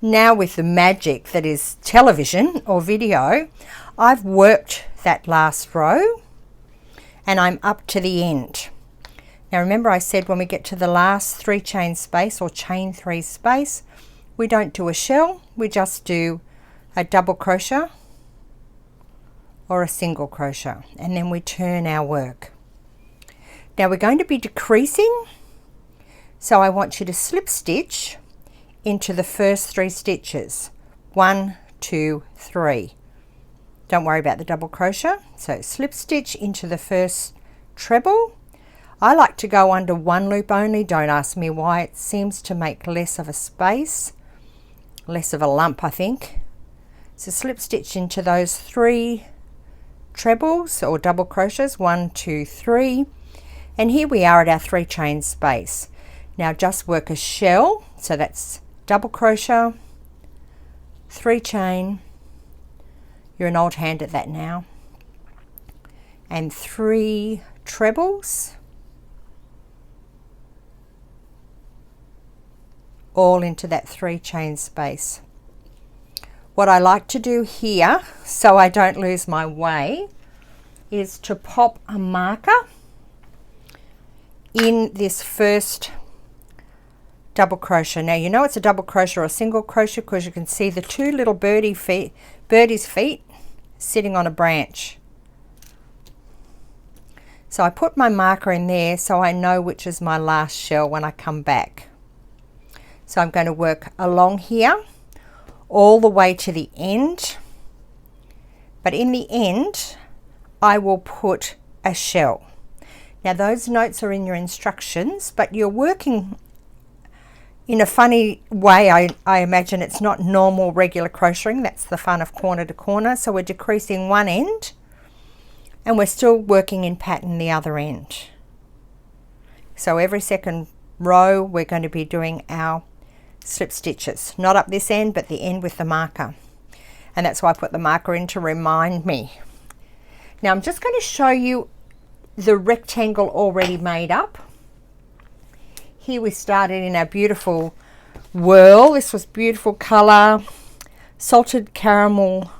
Now with the magic that is television or video, I've worked that last row and I'm up to the end. Now remember I said when we get to the last 3 chain space or chain 3 space, we don't do a shell, we just do a double crochet or a single crochet, and then we turn our work. Now we're going to be decreasing, so I want you to slip stitch into the first 3 stitches. 1, 2, 3. Don't worry about the double crochet. So slip stitch into the first treble. I like to go under 1 loop only. Don't ask me why. It seems to make less of a space, less of a lump, I think. So slip stitch into those 3 trebles or double crochets. 1, 2, 3. And here we are at our 3 chain space. Now just work a shell. So that's double crochet, 3 chain, you're an old hand at that now, and 3 trebles, all into that 3 chain space. What I like to do here, so I don't lose my way, is to pop a marker in this first double crochet. Now you know it's a double crochet or a single crochet because you can see the 2 little birdie's feet sitting on a branch. So I put my marker in there so I know which is my last shell when I come back. So I'm going to work along here all the way to the end, but in the end I will put a shell. Now those notes are in your instructions, but you're working in a funny way. I imagine it's not normal regular crocheting. That's the fun of corner to corner. So we're decreasing one end and we're still working in pattern the other end. So every second row we're going to be doing our slip stitches, not up this end but the end with the marker, and that's why I put the marker in to remind me. Now I'm just going to show you the rectangle already made up. Here we started in our beautiful whirl. This was beautiful colour, salted caramel.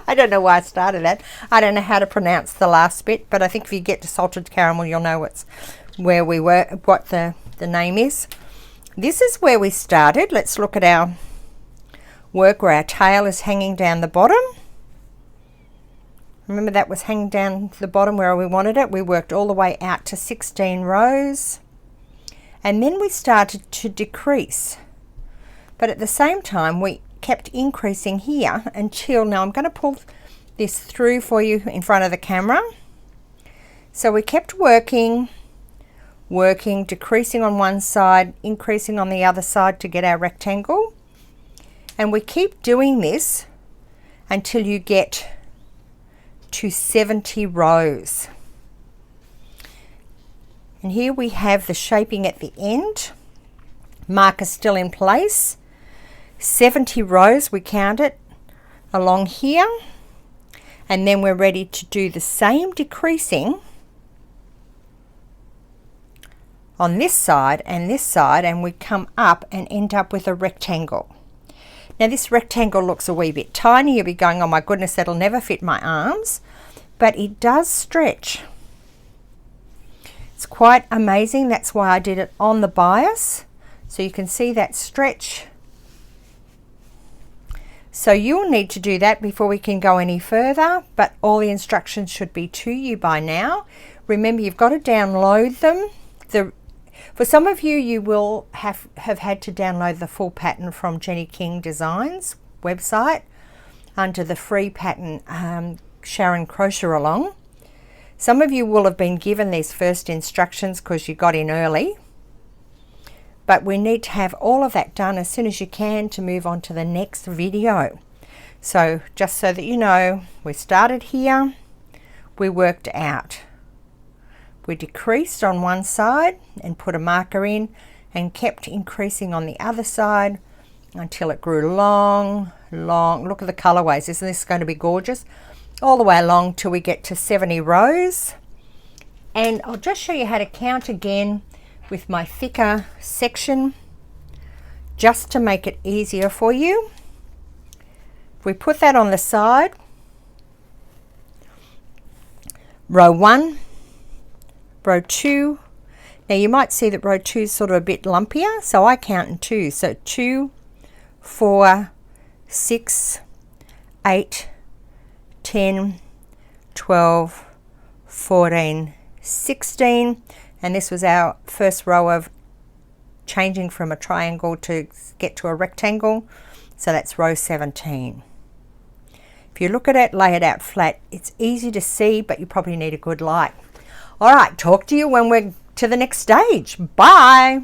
I don't know why I started that. I don't know how to pronounce the last bit, but I think if you get to salted caramel, you'll know what's where we were, what the name is. This is where we started. Let's look at our work where our tail is hanging down the bottom. Remember that was hanging down the bottom where we wanted it. We worked all the way out to 16 rows and then we started to decrease, but at the same time we kept increasing here until, now I'm going to pull this through for you in front of the camera. So we kept working, decreasing on one side, increasing on the other side to get our rectangle, and we keep doing this until you get to 70 rows. And here we have the shaping at the end, marker still in place, 70 rows we count it along here, and then we're ready to do the same decreasing on this side, and we come up and end up with a rectangle. Now this rectangle looks a wee bit tiny. You'll be going, oh my goodness, that'll never fit my arms, but it does stretch. It's quite amazing. That's why I did it on the bias, so you can see that stretch. So you'll need to do that before we can go any further, but all the instructions should be to you by now. Remember, you've got to download them. For some of you, you will have had to download the full pattern from Jenny King Designs website under the free pattern Sharon Crochet Along. Some of you will have been given these first instructions because you got in early, but we need to have all of that done as soon as you can to move on to the next video. So just so that you know, we started here, we worked out. We decreased on one side and put a marker in and kept increasing on the other side until it grew long. Look at the colorways. Isn't this going to be gorgeous? All the way along till we get to 70 rows. And I'll just show you how to count again with my thicker section. just to make it easier for you, if we put that on the side, row 1, row 2. Now you might see that row 2 is sort of a bit lumpier, so I count in 2. So 2, 4, 6, 8, 10, 12, 14, 16, and this was our first row of changing from a triangle to get to a rectangle, so that's row 17. If you look at it, lay it out flat, it's easy to see, but you probably need a good light. All right, talk to you when we're to the next stage. Bye.